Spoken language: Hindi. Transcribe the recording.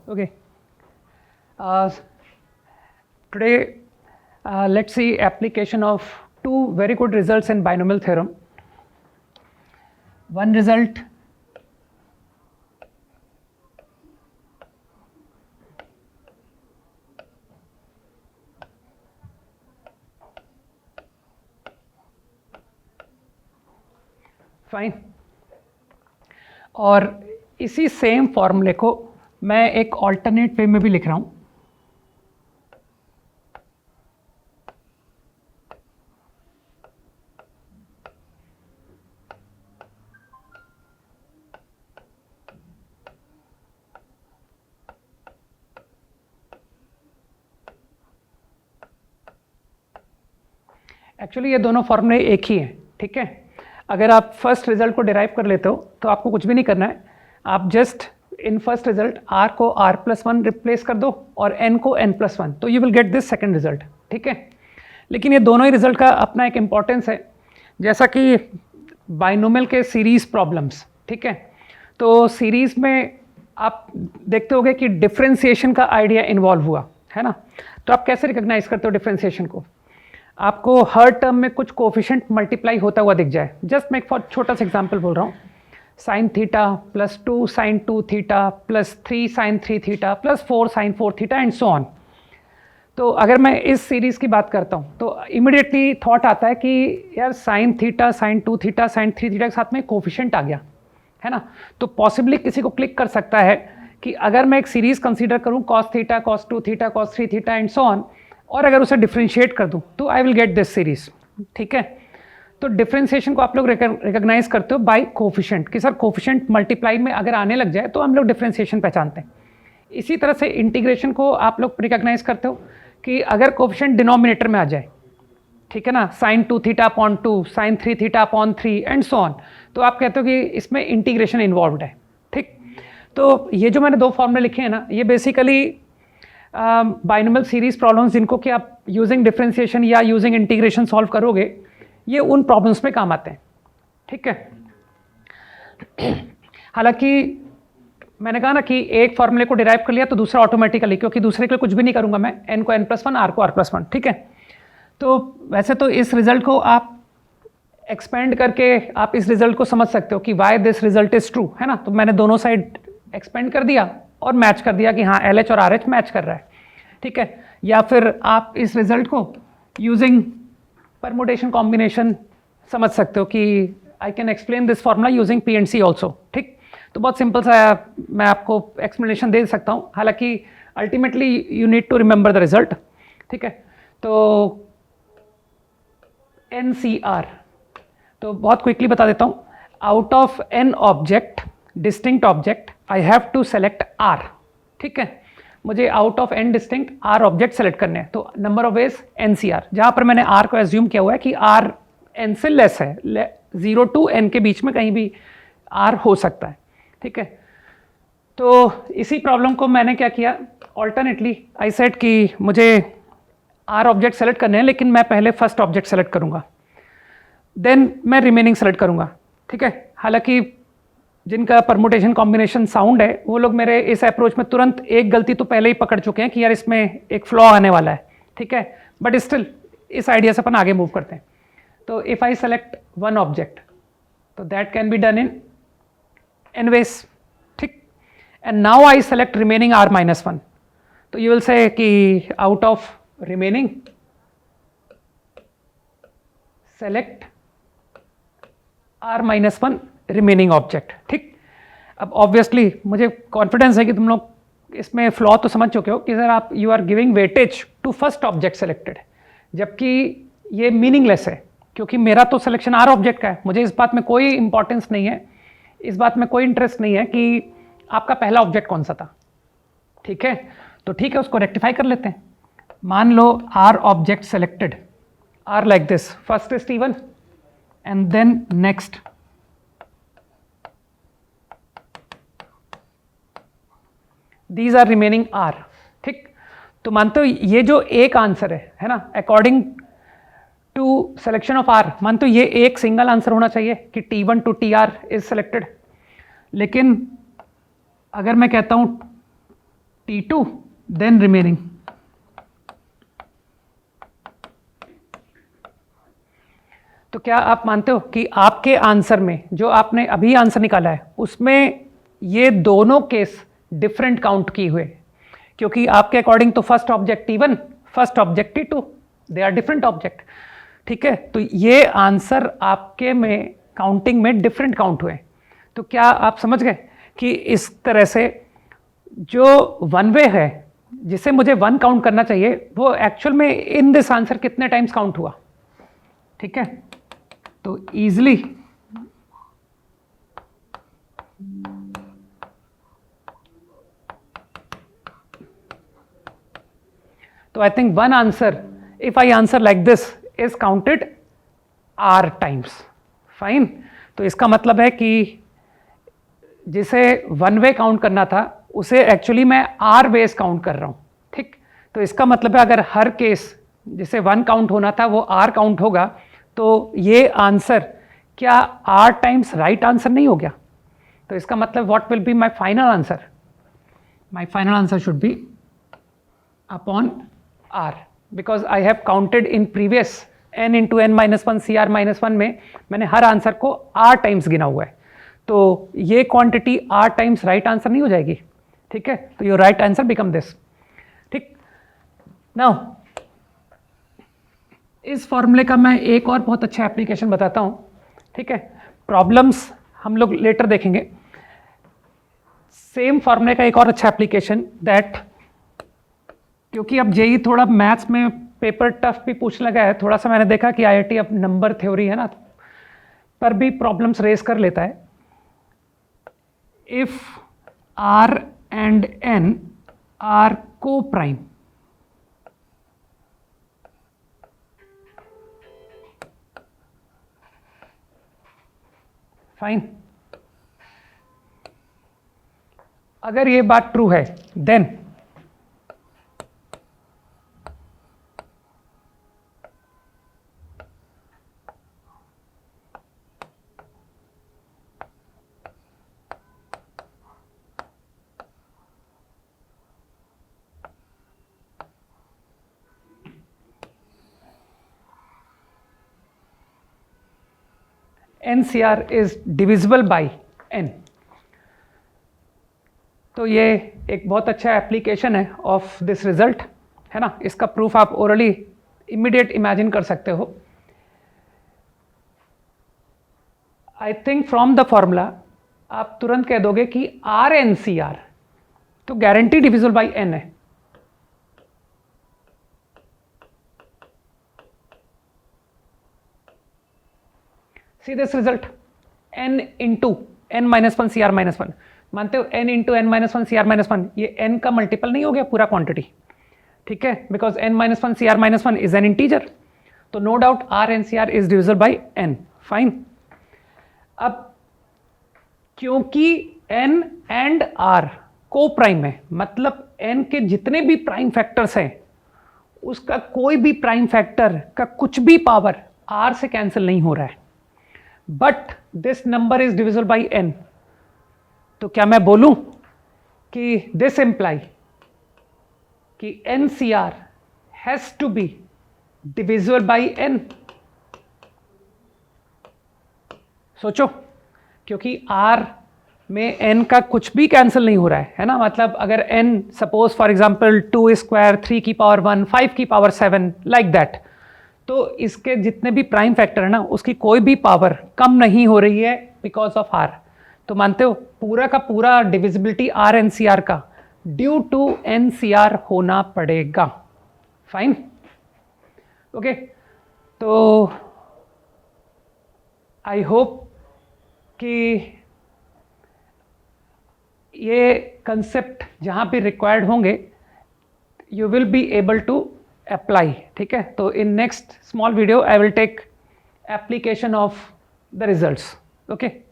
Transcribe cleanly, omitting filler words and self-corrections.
Okay. Today, let's see application of two very good results in binomial theorem. One result fine, और इसी सेम फॉर्मूले को मैं एक ऑल्टरनेट वे में भी लिख रहा हूं. एक्चुअली ये दोनों फॉर्मूले एक ही हैं, ठीक है. अगर आप फर्स्ट रिजल्ट को डिराइव कर लेते हो तो आपको कुछ भी नहीं करना है. आप just in first result r को r+1 रिप्लेस कर दो और n को n+1, तो you will get this second result, ठीक है. लेकिन ये दोनों ही रिजल्ट का अपना एक इम्पॉर्टेंस है, जैसा कि बाइनोमियल के सीरीज़ प्रॉब्लम्स, ठीक है. तो सीरीज़ में आप देखते होगे कि डिफ्रेंसिएशन का आइडिया इन्वॉल्व हुआ है ना. तो आप कैसे रिकॉग्नाइज करते हो डिफ्रेंसिएशन को? आपको हर टर्म में कुछ कोफिशिएंट मल्टीप्लाई होता हुआ दिख जाए. जस्ट मैं एक छोटा सा एग्जांपल बोल रहा हूँ. Sine theta plus 2 sine 2 theta plus 3 sine 3 theta plus 4 sine 4 theta and so on. तो अगर मैं इस सीरीज़ की बात करता हूँ तो इमिडिएटली थॉट आता है कि यार sine theta sine 2 theta sine 3 theta के साथ में कोफिशिएंट आ गया है ना. तो पॉसिबली किसी को क्लिक कर सकता है कि अगर मैं एक सीरीज़ कंसीडर करूँ cos theta cos 2 theta cos 3 theta and so on, और अगर उसे डिफ्रेंशिएट कर दूं तो I will get this series, ठीक है. तो डिफ्रेंशिएशन को आप लोग रिकॉग्नाइज करते हो बाय कोफिशिएंट, कि सर कोफिशिएंट मल्टीप्लाई में अगर आने लग जाए तो हम लोग डिफ्रेंशिएशन पहचानते हैं. इसी तरह से इंटीग्रेशन को आप लोग रिकॉग्नाइज करते हो कि अगर कोफिशिएंट डिनोमिनेटर में आ जाए, ठीक है ना, sine 2 theta upon 2 sine 3 theta upon 3 and so on, तो आप कहते हो कि इसमें इंटीग्रेशन इन्वॉल्व है, ठीक. तो ये जो मैंने दो फॉर्मूले लिखे हैं ना, ये बेसिकली बाइनोमियल सीरीज प्रॉब्लम्स जिनको कि आप यूजिंग डिफरेंशिएशन या यूजिंग इंटीग्रेशन सॉल्व करोगे, ये उन प्रॉब्लम्स में काम आते हैं, ठीक है. हालांकि मैंने कहा ना कि एक फॉर्मूले को डिराइव कर लिया तो दूसरा ऑटोमेटिकली, क्योंकि दूसरे के लिए कुछ भी नहीं करूंगा मैं, n को n+1 r को r+1, ठीक है. तो वैसे तो इस रिजल्ट को आप एक्सपेंड करके आप इस रिजल्ट को समझ सकते हो कि why this result is true, है ना. तो मैंने दोनों साइड एक्सपेंड कर दिया और मैच कर दिया कि हाँ LH और RH मैच कर रहा है, ठीक है. या फिर आप इस रिजल्ट को यूजिंग परमुटेशन कॉम्बिनेशन समझ सकते हो कि I can explain this formula using P and C also, ठीक. तो बहुत सिंपल सा मैं आपको एक्सप्लेनेशन दे सकता हूँ, हालांकि ultimately you need to remember the result, ठीक है. तो NCR, तो बहुत क्विकली बता देता हूँ. Out of n object, distinct object, I have to select R, ठीक है. मुझे out of n distinct R object select करने हैं, तो नंबर ऑफ वेज NCR, जहाँ पर मैंने R को एज्यूम किया हुआ है कि R n से लेस है, 0 to n के बीच में कहीं भी R हो सकता है, ठीक है. तो इसी प्रॉब्लम को मैंने क्या किया, ऑल्टरनेटली आई सेड कि मुझे R ऑब्जेक्ट सेलेक्ट करने हैं, लेकिन मैं पहले फर्स्ट ऑब्जेक्ट सेलेक्ट करूँगा, देन मैं रिमेनिंग सेलेक्ट करूँगा, ठीक है. हालांकि जिनका परमुटेशन कॉम्बिनेशन साउंड है वो लोग मेरे इस अप्रोच में तुरंत एक गलती तो पहले ही पकड़ चुके हैं कि यार इसमें एक फ्लॉ आने वाला है, ठीक है. बट स्टिल इस आइडिया से अपन आगे मूव करते हैं. तो if I select one object, तो that can be done in n ways, ठीक. And now I select remaining R-1, तो यू विल से कि out of remaining select R-1 remaining object, ठीक. अब ऑब्वियसली मुझे कॉन्फिडेंस है कि तुम लोग इसमें फ्लॉ तो समझ चुके हो कि सर आप you are giving weightage to first object selected, जबकि ये मीनिंगलेस है क्योंकि मेरा तो सिलेक्शन R ऑब्जेक्ट का है. मुझे इस बात में कोई इंपॉर्टेंस नहीं है, इस बात में कोई इंटरेस्ट नहीं है कि आपका पहला ऑब्जेक्ट कौन सा था, ठीक है. तो ठीक है, उसको रेक्टिफाई कर लेते हैं. मान लो R object selected, R like this, first is T1 and then next These are remaining R, ठीक. तो मानते हो ये जो एक आंसर है ना, according to selection of R, मानते हो ये एक सिंगल आंसर होना चाहिए कि T1 to TR is selected. लेकिन अगर मैं कहता हूँ T2 then remaining. तो क्या आप मानते हो कि आपके आंसर में जो आपने अभी आंसर निकाला है उसमें ये दोनों केस डिफरेंट काउंट किए हुए, क्योंकि आपके अकॉर्डिंग तो first object T1, first object T2, they are different object, ठीक है। तो ये आंसर आपके में काउंटिंग में डिफरेंट काउंट हुए। तो क्या आप समझ गए कि इस तरह से जो वन वे है जिसे मुझे वन काउंट करना चाहिए वो एक्चुअल में इन दिस आंसर कितने टाइम्स काउंट हुआ, ठीक है। तो इजीली तो I think one answer if I answer like this is counted R times, fine. तो इसका मतलब है कि जिसे वन वे काउंट करना था उसे एक्चुअली मैं R वेज काउंट कर रहा हूं, ठीक। तो इसका मतलब है अगर हर केस जिसे वन काउंट होना था वो R काउंट होगा तो ये आंसर क्या R टाइम्स राइट आंसर नहीं हो गया। तो इसका मतलब what will be my final answer, my final answer should be upon R, because I have counted in previous n into n minus one CR-1 में मैंने हर आंसर को R टाइम्स गिना हुआ है। तो ये quantity R times right answer नहीं हो जाएगी, ठीक है। तो your right answer become this, ठीक। नाउ इस फॉर्मूले का मैं एक और बहुत अच्छा एप्लीकेशन बताता हूं, ठीक है। प्रॉब्लम्स हम लोग लेटर देखेंगे। सेम फॉर्मूले का एक और अच्छा एप्लीकेशन दैट, क्योंकि अब जेई थोड़ा मैथ्स में पेपर टफ भी पूछने लगा है, थोड़ा सा मैंने देखा कि आईआईटी अब नंबर थ्योरी है ना पर भी प्रॉब्लम्स रेज कर लेता है। If R and N are coprime, fine. अगर ये बात ट्रू है then NCR is divisible by N। तो ये एक बहुत अच्छा एप्लीकेशन है ऑफ दिस रिजल्ट, है ना। इसका प्रूफ आप ओरली इमीडिएट इमेजिन कर सकते हो। I think from the formula आप तुरंत कह दोगे कि RNCR तो गारंटी डिविजिबल बाई N है। See this result n into n minus one CR-1, मानते हो n into n minus one CR-1, ये n का मल्टीपल नहीं हो गया पूरा क्वांटिटी, ठीक है, because n minus one CR-1 is an integer. तो no doubt RNCR is divisible by n, fine. अब क्योंकि n and R coprime है, मतलब n के जितने भी प्राइम फैक्टर्स हैं उसका कोई भी प्राइम फैक्टर का कुछ भी पावर R से कैंसिल नहीं हो रहा है, but this number is divisible by n। तो क्या मैं बोलूं कि दिस इंप्लाई कि NCR has to be divisible by n। सोचो, क्योंकि R में n का कुछ भी कैंसिल नहीं हो रहा है ना। मतलब अगर n suppose for example 2 square 3 की पावर 1 5 की पावर 7 लाइक दैट, तो इसके जितने भी प्राइम फैक्टर है ना उसकी कोई भी पावर कम नहीं हो रही है बिकॉज ऑफ R। तो मानते हो पूरा का पूरा डिविजिबिलिटी RNCR का ड्यू टू NCR होना पड़ेगा, फाइन, ओके। तो आई होप कि ये कंसेप्ट जहाँ भी रिक्वायर्ड होंगे you will be able to apply, ठीक है। तो in next small video I will take application of the results, okay.